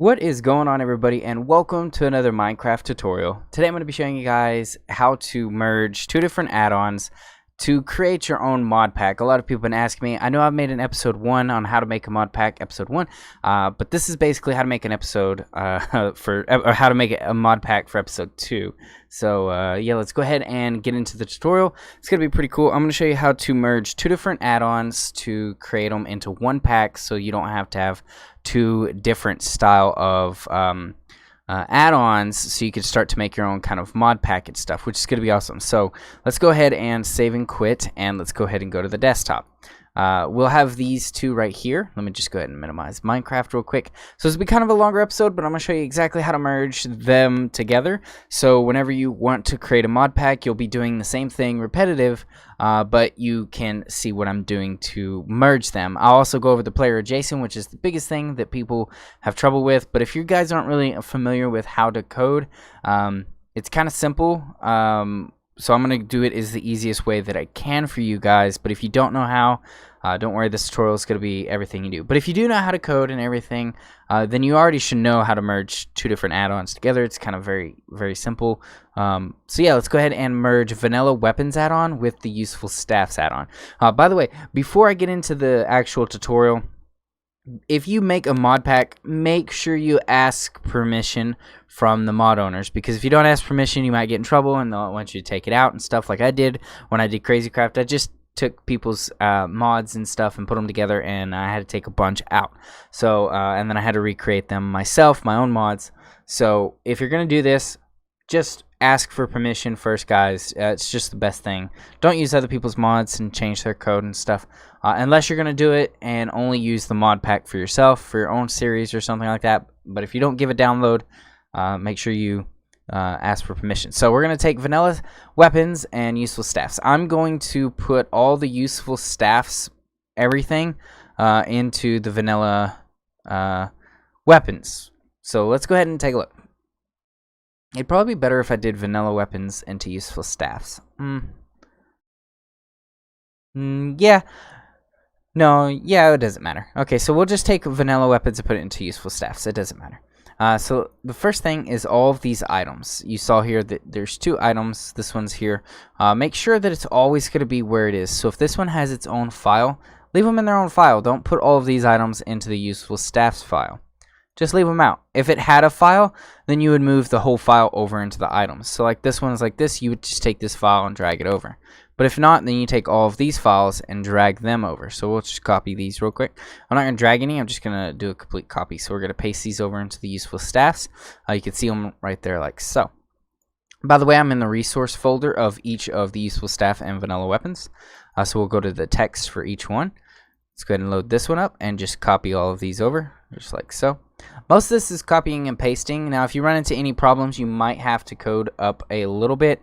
What is going on, everybody, and welcome to another Minecraft tutorial. Today I'm going to be showing you guys how to merge two different add-ons to create your own mod pack. A lot of people have been asking me. I know I've made an episode 1 on how to make a mod pack, episode 1, but this is basically how to make an episode or how to make a mod pack for episode 2. So yeah, let's go ahead and get into the tutorial. It's going to be pretty cool. I'm going to show you how to merge two different add-ons to create them into one pack, so you don't have to have two different style of add-ons, so you can start to make your own kind of mod package stuff, which is going to be awesome. So let's go ahead and save and quit, and let's go ahead and go to the desktop. We'll have these two right here. Let me just go ahead and minimize Minecraft real quick. So this will be kind of a longer episode, but I'm going to show you exactly how to merge them together. So whenever you want to create a mod pack, you'll be doing the same thing repetitive, but you can see what I'm doing to merge them. I'll also go over the player JSON, which is the biggest thing that people have trouble with. But if you guys aren't really familiar with how to code, it's kind of simple. So I'm going to do it as the easiest way that I can for you guys. But if you don't know how, don't worry, this tutorial is going to be everything you do. But if you do know how to code and everything, then you already should know how to merge two different add-ons together. It's kind of very, very simple. So yeah, let's go ahead and merge vanilla weapons add-on with the useful staffs add-on. By the way, before I get into the actual tutorial, if you make a mod pack, make sure you ask permission from the mod owners, because if you don't ask permission, you might get in trouble and they'll want you to take it out and stuff, like I did when I did Crazy Craft. I just took people's mods and stuff and put them together, and I had to take a bunch out. So and then I had to recreate them myself, my own mods. So if you're gonna do this, just ask for permission first, guys. It's just the best thing. Don't use other people's mods and change their code and stuff, unless you're going to do it and only use the mod pack for yourself, for your own series or something like that. But if you don't give a download, make sure you ask for permission. So we're going to take vanilla weapons and useful staffs. I'm going to put all the useful staffs, everything, into the vanilla weapons. So let's go ahead and take a look. It'd probably be better if I did vanilla weapons into useful staffs. Yeah. No, yeah, it doesn't matter. Okay, so we'll just take vanilla weapons and put it into useful staffs. It doesn't matter. So the first thing is all of these items. You saw here that there's two items. This one's here. Make sure that it's always going to be where it is. So if this one has its own file, leave them in their own file. Don't put all of these items into the useful staffs file. Just leave them out. If it had a file, then you would move the whole file over into the items. So like this one's like this, you would just take this file and drag it over. But if not, then you take all of these files and drag them over. So we'll just copy these real quick. I'm not going to drag any, I'm just going to do a complete copy. So we're going to paste these over into the useful staffs. You can see them right there like so. By the way, I'm in the resource folder of each of the useful staff and vanilla weapons. So we'll go to the text for each one. Let's go ahead and load this one up and just copy all of these over, just like so. Most of this is copying and pasting. Now, if you run into any problems, you might have to code up a little bit,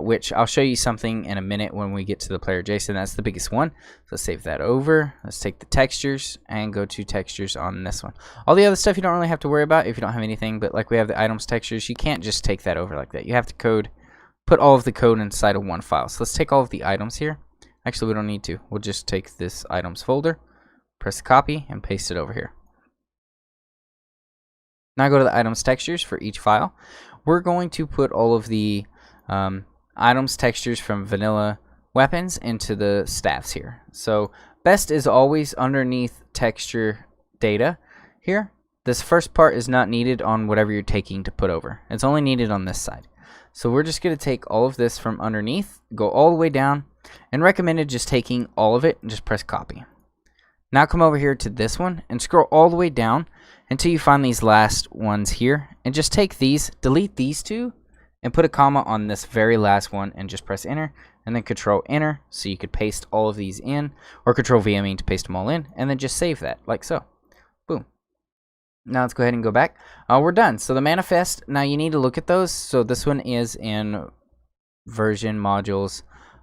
which I'll show you something in a minute when we get to the player JSON. That's the biggest one. So let's save that over. Let's take the textures and go to textures on this one. All the other stuff you don't really have to worry about if you don't have anything, but like we have the items textures, you can't just take that over like that. You have to put all of the code inside of one file. So let's take all of the items here. Actually, we don't need to. We'll just take this items folder, press copy, and paste it over here. Now go to the items textures for each file. We're going to put all of the items textures from vanilla weapons into the staffs here. So best is always underneath texture data here. This first part is not needed on whatever you're taking to put over. It's only needed on this side. So we're just going to take all of this from underneath, go all the way down, and recommended just taking all of it and just press copy. Now come over here to this one and scroll all the way down until you find these last ones here, and just take these, delete these two, and put a comma on this very last one, and just press enter, and then control enter so you could paste all of these in, or control V, I mean, to paste them all in, and then just save that like so. Boom. Now let's go ahead and go back. We're done. So the manifest, now you need to look at those. So this one is in version modules.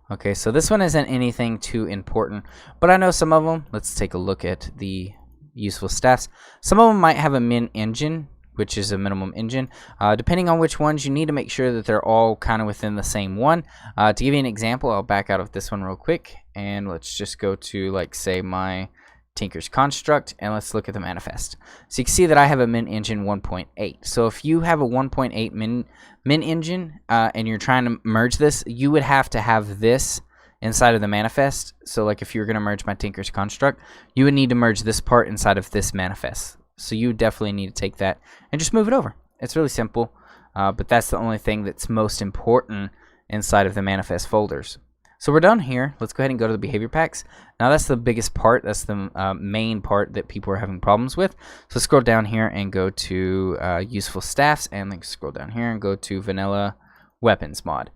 Okay, so this one isn't anything too important, but I know some of them. Let's take a look at the useful staffs. Some of them might have a min engine, which is a minimum engine. Depending on which ones, you need to make sure that they're all kind of within the same one. To give you an example, I'll back out of this one real quick, and let's just go to, like, say, my Tinker's construct, and let's look at the manifest. So you can see that I have a min engine 1.8. So if you have a 1.8 min engine and you're trying to merge this, you would have to have this inside of the manifest. So like if you were going to merge my Tinker's construct, you would need to merge this part inside of this manifest. So you definitely need to take that and just move it over. It's really simple, but that's the only thing that's most important inside of the manifest folders. So we're done here. Let's go ahead and go to the behavior packs. Now that's the biggest part. That's the main part that people are having problems with. So scroll down here and go to useful staffs, and then scroll down here and go to vanilla weapons mod.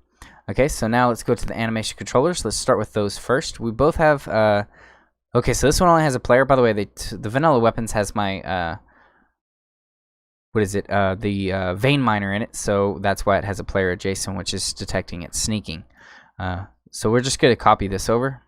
Okay, so now let's go to the animation controllers. Let's start with those first. We both have okay, so this one only has a player. By the way, the vanilla weapons has my what is it? The vein miner in it. So that's why it has a player adjacent, which is detecting it sneaking. So we're just going to copy this over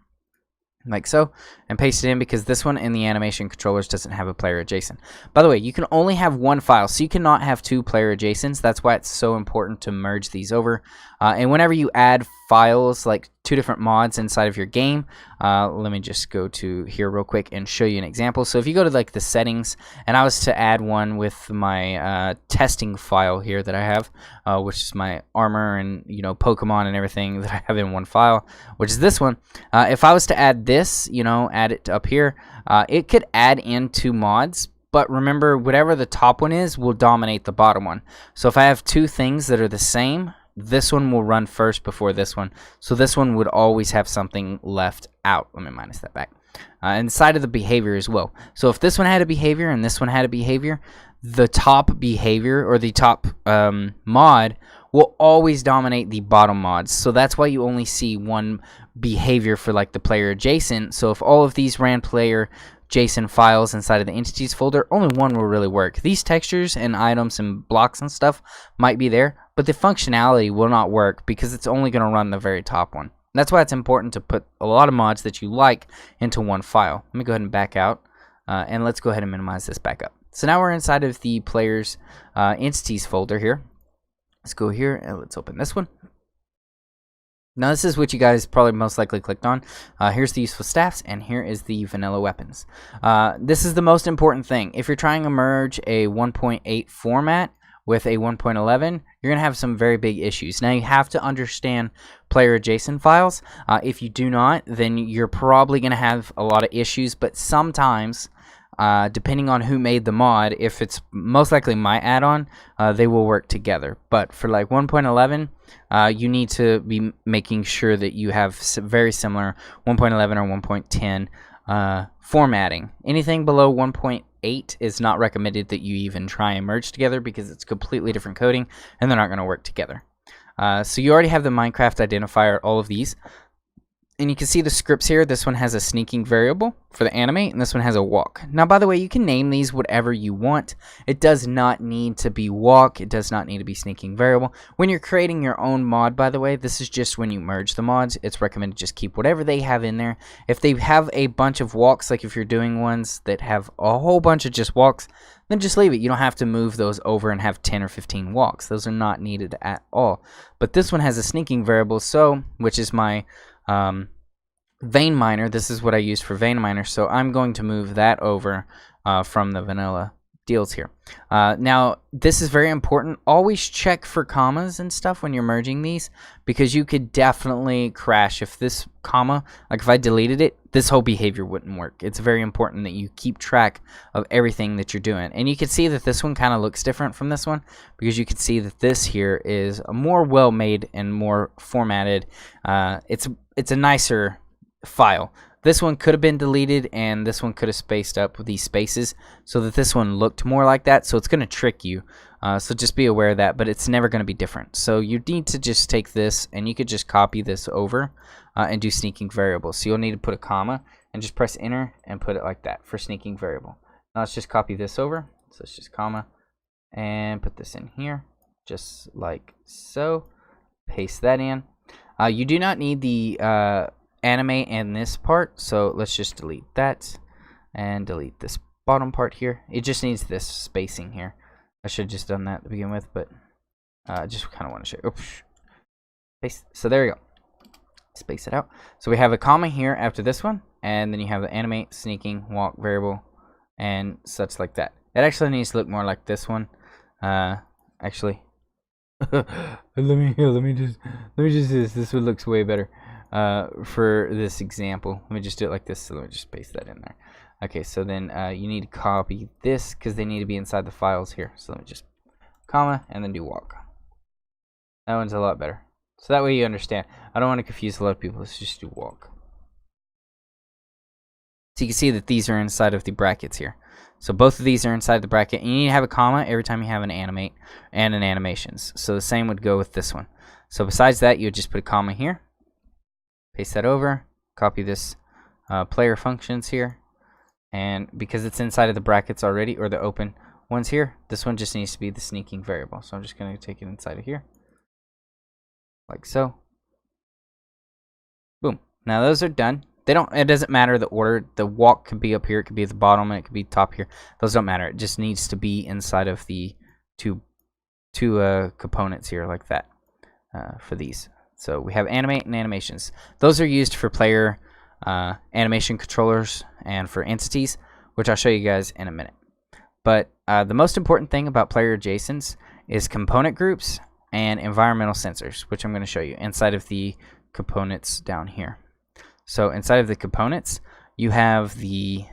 like so and paste it in, because this one in the animation controllers doesn't have a player adjacent. By the way, you can only have one file, so you cannot have two player adjacents. That's why it's so important to merge these over. And whenever you add files, like two different mods inside of your game, let me just go to here real quick and show you an example. So if you go to like the settings, and I was to add one with my testing file here that I have, which is my armor and Pokemon and everything that I have in one file, which is this one. If I was to add this, add it up here, it could add into mods. But remember, whatever the top one is will dominate the bottom one. So if I have two things that are the same, this one will run first before this one. So this one would always have something left out. Let me minus that back. Inside of the behavior as well. So if this one had a behavior and this one had a behavior, the top behavior or the top mod will always dominate the bottom mods. So that's why you only see one behavior for like the player adjacent. So if all of these ran player JSON files inside of the entities folder, only one will really work. These textures and items and blocks and stuff might be there, but the functionality will not work because it's only going to run the very top one. That's why it's important to put a lot of mods that you like into one file. Let me go ahead and back out, and let's go ahead and minimize this back up. So now we're inside of the player's entities folder here. Let's go here and let's open this one. Now this is what you guys probably most likely clicked on. Here's the useful staffs, and here is the vanilla weapons. This is the most important thing. If you're trying to merge a 1.8 format with a 1.11, you're going to have some very big issues. Now you have to understand player JSON files. If you do not, then you're probably going to have a lot of issues, but sometimes depending on who made the mod, if it's most likely my add-on, they will work together. But for like 1.11, you need to be making sure that you have very similar 1.11 or 1.10 formatting. Anything below 1.8 is not recommended that you even try and merge together, because it's completely different coding and they're not going to work together. So you already have the Minecraft identifier, all of these. And you can see the scripts here. This one has a sneaking variable for the animate, and this one has a walk. Now, by the way, you can name these whatever you want. It does not need to be walk. It does not need to be sneaking variable. When you're creating your own mod, by the way, this is just when you merge the mods. It's recommended just keep whatever they have in there. If they have a bunch of walks, like if you're doing ones that have a whole bunch of just walks, then just leave it. You don't have to move those over and have 10 or 15 walks. Those are not needed at all. But this one has a sneaking variable, so which is my vein miner. This is what I used for vein miner, so I'm going to move that over from the vanilla deals here. Now this is very important. Always check for commas and stuff when you're merging these, because you could definitely crash if this comma, like if I deleted it, this whole behavior wouldn't work. It's very important that you keep track of everything that you're doing. And you can see that this one kind of looks different from this one, because you can see that this here is a more well made and more formatted. It's a nicer file. This one could have been deleted, and this one could have spaced up with these spaces so that this one looked more like that. So it's going to trick you. So just be aware of that, but it's never going to be different. So you need to just take this, and you could just copy this over and do sneaking variable. So you'll need to put a comma and just press enter and put it like that for sneaking variable. Now let's just copy this over. So let's just comma and put this in here just like so. Paste that in. You do not need the animate and this part, so let's just delete that and delete this bottom part here. It just needs this spacing here. I should have just done that to begin with, but I just kind of want to show you. Oops. Paste. So there you go. Space it out. So we have a comma here after this one, and then you have the animate, sneaking, walk variable, and such like that. It actually needs to look more like this one. Actually, let me just this one looks way better for this example. Let me just do it like this. So let me just paste that in there. Okay, so then you need to copy this because they need to be inside the files here. So let me just comma and then do walk. That one's a lot better. So that way you understand. I don't want to confuse a lot of people. Let's just do walk. So you can see that these are inside of the brackets here. So both of these are inside the bracket. And you need to have a comma every time you have an animate and an animations. So the same would go with this one. So besides that, you would just put a comma here. Paste that over. Copy this player functions here. And because it's inside of the brackets already, or the open ones here, this one just needs to be the sneaking variable. So I'm just going to take it inside of here. Like so. Boom. Now those are done. It doesn't matter the order. The walk could be up here, it could be at the bottom, and it could be top here. Those don't matter. It just needs to be inside of the two components here, like that, for these. So we have animate and animations. Those are used for player animation controllers and for entities, which I'll show you guys in a minute. But the most important thing about player JSONs is component groups and environmental sensors, which I'm going to show you inside of the components down here. So inside of the components, you have the,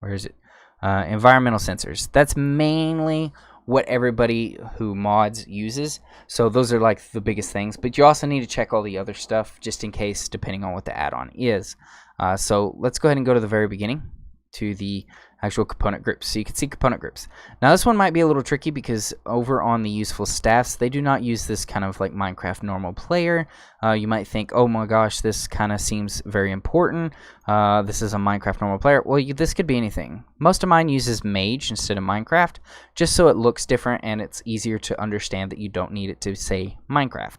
where is it? Environmental sensors. That's mainly what everybody who mods uses. So those are like the biggest things, but you also need to check all the other stuff just in case, depending on what the add-on is. So let's go ahead and go to the very beginning to the actual component groups. So you can see component groups. Now this one might be a little tricky because over on the useful staffs, they do not use this kind of like Minecraft normal player. You might think, oh my gosh, this kind of seems very important. This is a Minecraft normal player. Well, this could be anything. Most of mine uses Mage instead of Minecraft, just so it looks different and it's easier to understand that you don't need it to say Minecraft.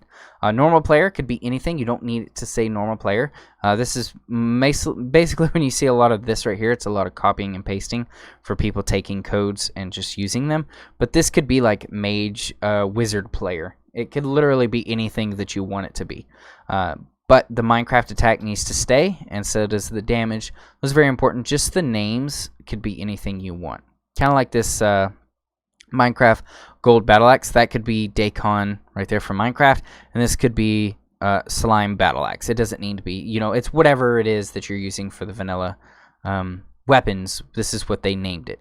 Normal player could be anything. You don't need it to say normal player. This is basically when you see a lot of this right here, it's a lot of copying and pasting for people taking codes and just using them. But this could be like Mage, Wizard player. It could literally be anything that you want it to be. But the Minecraft attack needs to stay, and so does the damage. That's very important. Just the names could be anything you want. Kind of like this Minecraft Gold Battle Axe. That could be Dakon right there for Minecraft, and this could be Slime Battle Axe. It doesn't need to be, you know, it's whatever it is that you're using for the vanilla weapons. This is what they named it,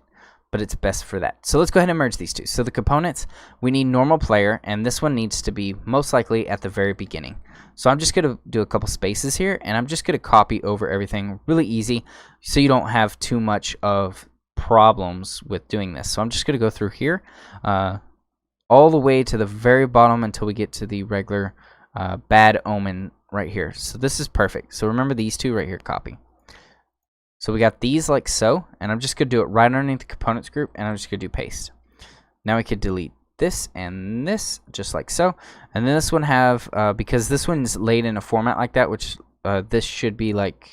but it's best for that. So let's go ahead and merge these two. So the components, we need normal player, and this one needs to be most likely at the very beginning. So I'm just going to do a couple spaces here, and I'm just going to copy over everything really easy so you don't have too much of problems with doing this. So I'm just going to go through here all the way to the very bottom until we get to the regular bad omen right here. So this is perfect. So remember these two right here, copy. So we got these like so, and I'm just going to do it right underneath the components group, and I'm just going to do paste. Now we could delete this and this just like so, and then this one have because this one's laid in a format like that, which this should be like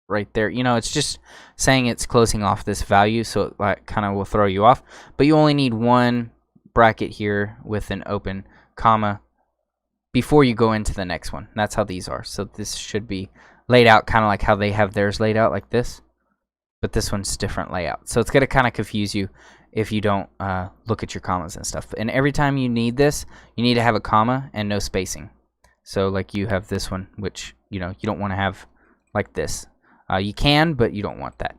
right there. You know, it's just saying it's closing off this value, so it like kind of will throw you off. But you only need one bracket here with an open comma before you go into the next one. That's how these are. So this should be laid out kind of like how they have theirs laid out like this, but this one's different layout. So it's going to kind of confuse you if you don't look at your commas and stuff. And every time you need this, you need to have a comma and no spacing. So like you have this one, which you know you don't want to have like this. You can, but you don't want that.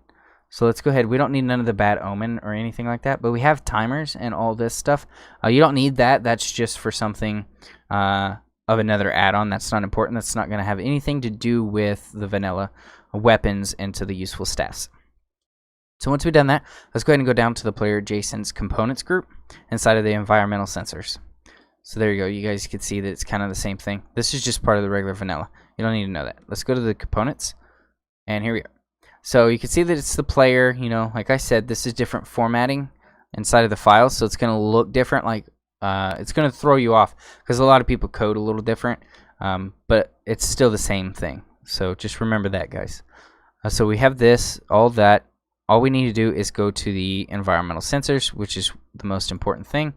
So let's go ahead. We don't need none of the bad omen or anything like that, but we have timers and all this stuff. You don't need that. That's just for something of another add-on. That's not important. That's not going to have anything to do with the vanilla weapons into the useful staffs. So once we've done that, let's go ahead and go down to the player JSON's components group inside of the environmental sensors. So there you go. You guys can see that it's kind of the same thing. This is just part of the regular vanilla. You don't need to know that. Let's go to the components, and here we are. So you can see that it's the player. You know, like I said, this is different formatting inside of the file, so it's going to look different. Like it's going to throw you off because a lot of people code a little different, but it's still the same thing. So just remember that, guys. So we have this, all that. All we need to do is go to the environmental sensors, which is the most important thing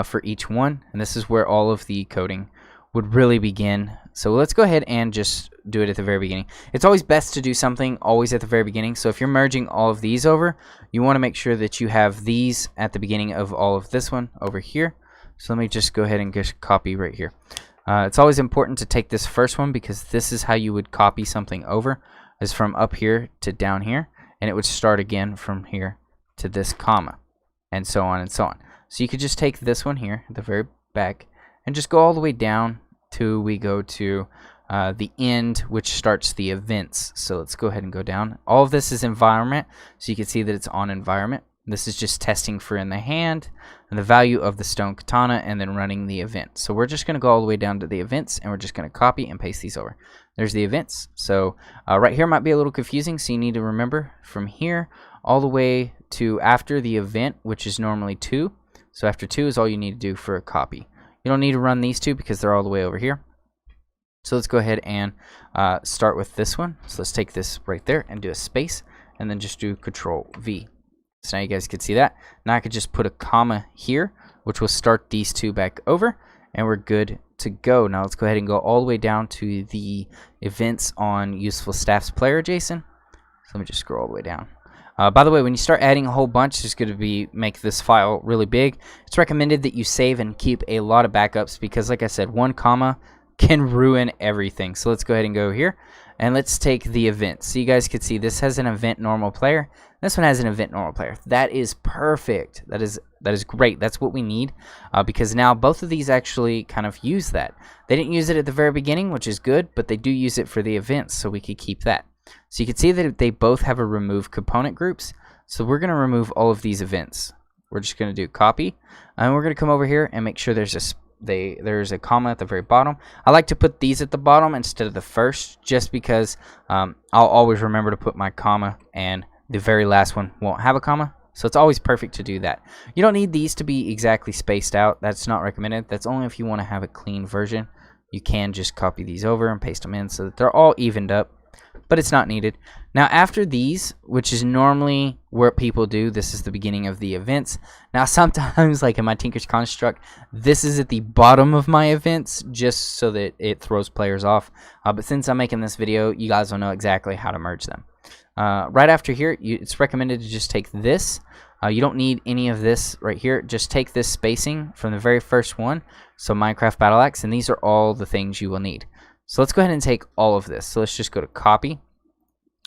for each one. And this is where all of the coding would really begin. So let's go ahead and just do it at the very beginning. It's always best to do something always at the very beginning. So if you're merging all of these over, you want to make sure that you have these at the beginning of all of this one over here. So let me just go ahead and just copy right here. It's always important to take this first one because this is how you would copy something over, is from up here to down here, and it would start again from here to this comma, and so on and so on. So you could just take this one here at the very back and just go all the way down till we go to the end, which starts the events. So let's go ahead and go down. All of this is environment, so you can see that it's on environment. This is just testing for in the hand and the value of the stone katana and then running the event. So we're just going to go all the way down to the events and we're just going to copy and paste these over. There's the events. So right here might be a little confusing, so you need to remember from here all the way to after the event, which is normally 2. So after 2 is all you need to do for a copy. You don't need to run these two because they're all the way over here. So let's go ahead and start with this one. So let's take this right there and do a space and then just do Control V. So now you guys can see that. Now I could just put a comma here, which will start these two back over, and we're good to go. Now let's go ahead and go all the way down to the events on useful staffs player JSON. So let me just scroll all the way down. By the way, when you start adding a whole bunch, it's going to make this file really big. It's recommended that you save and keep a lot of backups because, like I said, one comma can ruin everything. So let's go ahead and go here, and let's take the event. So you guys can see this has an event normal player. This one has an event normal player. That is perfect. That is great. That's what we need because now both of these actually kind of use that. They didn't use it at the very beginning, which is good, but they do use it for the events, so we could keep that. So you can see that they both have a remove component groups. So we're going to remove all of these events. We're just going to do copy, and we're going to come over here and make sure there's a comma at the very bottom. I like to put these at the bottom instead of the first, just because I'll always remember to put my comma, and the very last one won't have a comma. So it's always perfect to do that. You don't need these to be exactly spaced out. That's not recommended. That's only if you want to have a clean version. You can just copy these over and paste them in so that they're all evened up, but it's not needed. Now after these, which is normally what people do, this is the beginning of the events. Now sometimes, like in my Tinker's Construct, this is at the bottom of my events just so that it throws players off. But since I'm making this video, you guys will know exactly how to merge them. Right after here, it's recommended to just take this. You don't need any of this right here. Just take this spacing from the very first one, so Minecraft Battle Axe, and these are all the things you will need. So let's go ahead and take all of this. So let's just go to copy,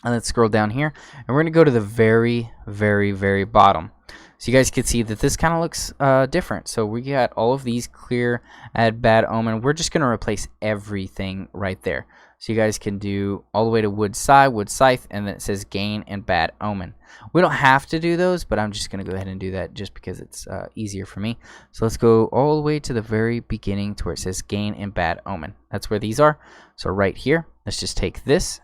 and let's scroll down here, and we're going to go to the very, very, very bottom. So you guys can see that this kind of looks different. So we got all of these clear, add bad omen. We're just going to replace everything right there. So you guys can do all the way to wood scythe, and then it says gain and bad omen. We don't have to do those, but I'm just going to go ahead and do that just because it's easier for me. So let's go all the way to the very beginning to where it says gain and bad omen. That's where these are. So right here, let's just take this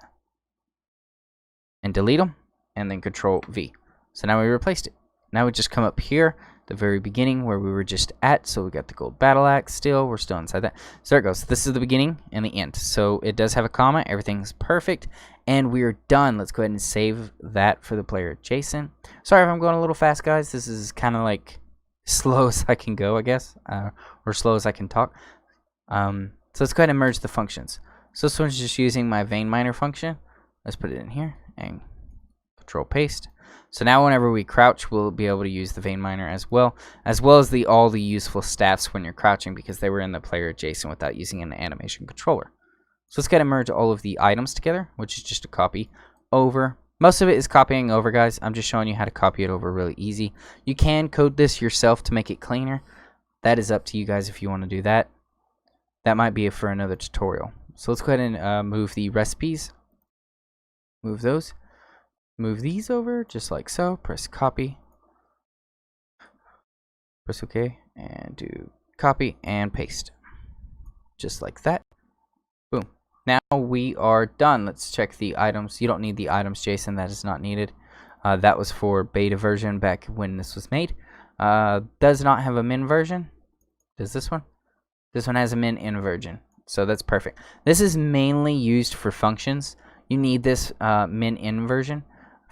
and delete them, and then Control V. So now we replaced it. Now we just come up here, the very beginning where we were just at. So we got the gold battle axe still. We're still inside that. So there it goes. This is the beginning and the end. So it does have a comma. Everything's perfect. And we're done. Let's go ahead and save that for the player JSON. Sorry if I'm going a little fast, guys. This is kind of like slow as I can go, I guess. Or slow as I can talk. So let's go ahead and merge the functions. So this one's just using my vein miner function. Let's put it in here and Control paste. So now whenever we crouch, we'll be able to use the vein miner as well as all the useful staffs when you're crouching, because they were in the player JSON without using an animation controller. So let's go ahead and merge all of the items together, which is just a copy over. Most of it is copying over, guys. I'm just showing you how to copy it over really easy. You can code this yourself to make it cleaner. That is up to you guys if you want to do that. That might be for another tutorial. So let's go ahead and move the recipes. Move those. Move these over just like so. Press copy. Press OK and do copy and paste. Just like that. Boom. Now we are done. Let's check the items. You don't need the items JSON. That is not needed. That was for beta version back when this was made. Does not have a min version. Does this one? This one has a min in version. So that's perfect. This is mainly used for functions. You need this min in version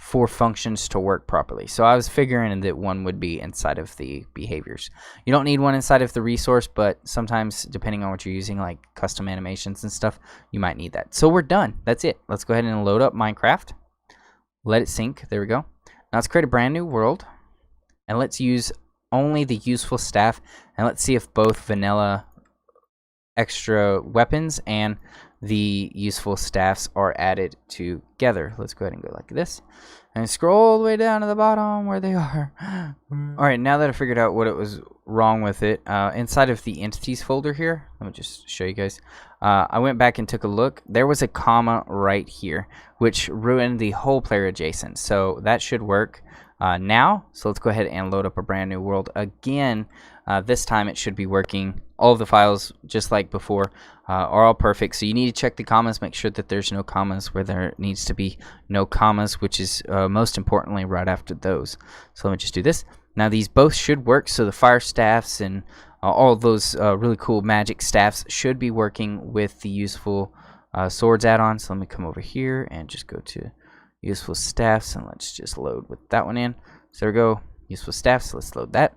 for functions to work properly. So I was figuring that one would be inside of the behaviors. You don't need one inside of the resource, but sometimes depending on what you're using, like custom animations and stuff, you might need that. So we're done. That's it. Let's go ahead and load up Minecraft. Let it sync. There we go. Now let's create a brand new world, and let's use only the useful staff, and let's see if both vanilla extra weapons and the useful staffs are added together. Let's go ahead and go like this and scroll all the way down to the bottom where they are. Alright, now that I figured out what it was wrong with it, inside of the entities folder here, let me just show you guys. I went back and took a look. There was a comma right here, which ruined the whole player JSON. So that should work now. So let's go ahead and load up a brand new world again. This time it should be working. All of the files, just like before, are all perfect. So you need to check the commas, make sure that there's no commas where there needs to be no commas, which is most importantly right after those. So let me just do this. Now these both should work. So the fire staffs and all those really cool magic staffs should be working with the useful swords add-on. So let me come over here and just go to useful staffs, and let's just load with that one in. So there we go, useful staffs. Let's load that.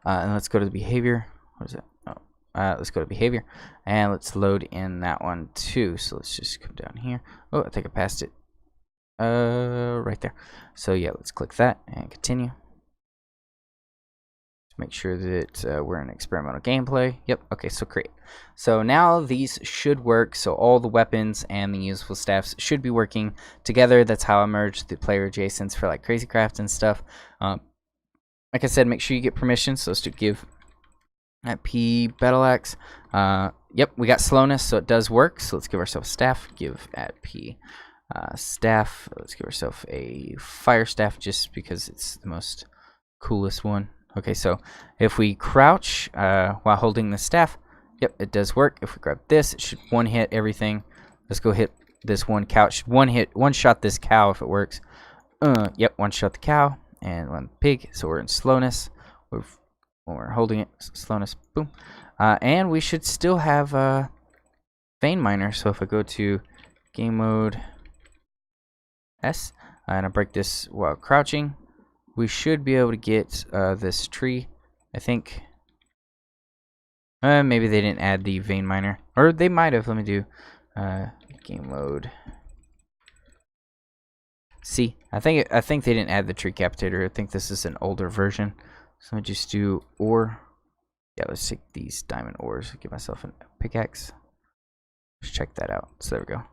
And let's go to the behavior. What is it? Oh, let's go to behavior, and let's load in that one too. So let's just come down here. Oh, I think I passed it. Right there. So yeah, let's click that and continue. Make sure that we're in experimental gameplay. Yep. Okay, so create. So now these should work. So all the weapons and the useful staffs should be working together. That's how I merged the player JSONs for like Crazy Craft and stuff. Like I said, make sure you get permission. So let's do give at P Bedrock. Yep, we got slowness, so it does work. So let's give ourselves staff. Give at P staff. Let's give ourselves a fire staff just because it's the most coolest one. Okay, so if we crouch while holding the staff, yep, it does work. If we grab this, it should one hit everything. Let's go hit this one cow. It should one shot this cow if it works. Yep, one shot the cow and one pig. So we're in slowness. When we're holding it, slowness, boom. And we should still have vein miner. So if I go to game mode S and I break this while crouching, we should be able to get this tree. I think maybe they didn't add the vein miner, or they might have. Let me do game mode C. I think they didn't add the tree capitator. I think this is an older version. So let me just do ore. Yeah, let's take these diamond ores. Give myself a pickaxe. Let's check that out. So there we go.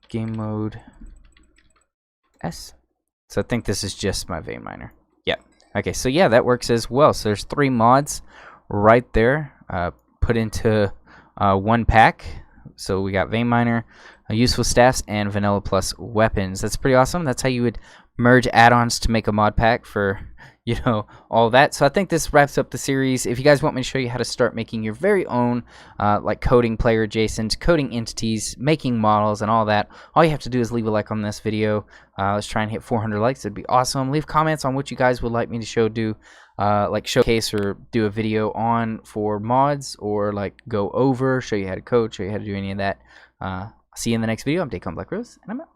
Game mode S. So I think this is just my vein miner. Yeah. Okay, so yeah, that works as well. So there's 3 mods right there put into one pack. So we got vein miner, useful staffs, and vanilla plus weapons. That's pretty awesome. That's how you would merge add-ons to make a mod pack for, you know, all that. So I think this wraps up the series. If you guys want me to show you how to start making your very own like coding player JSONs, coding entities, making models, and all that, all you have to do is leave a like on this video. Let's try and hit 400 likes. It'd be awesome. Leave comments on what you guys would like me to do like showcase or do a video on for mods, or like go over, show you how to code, show you how to do any of that. See you in the next video. I'm DAKONBLACKROSE, and I'm out.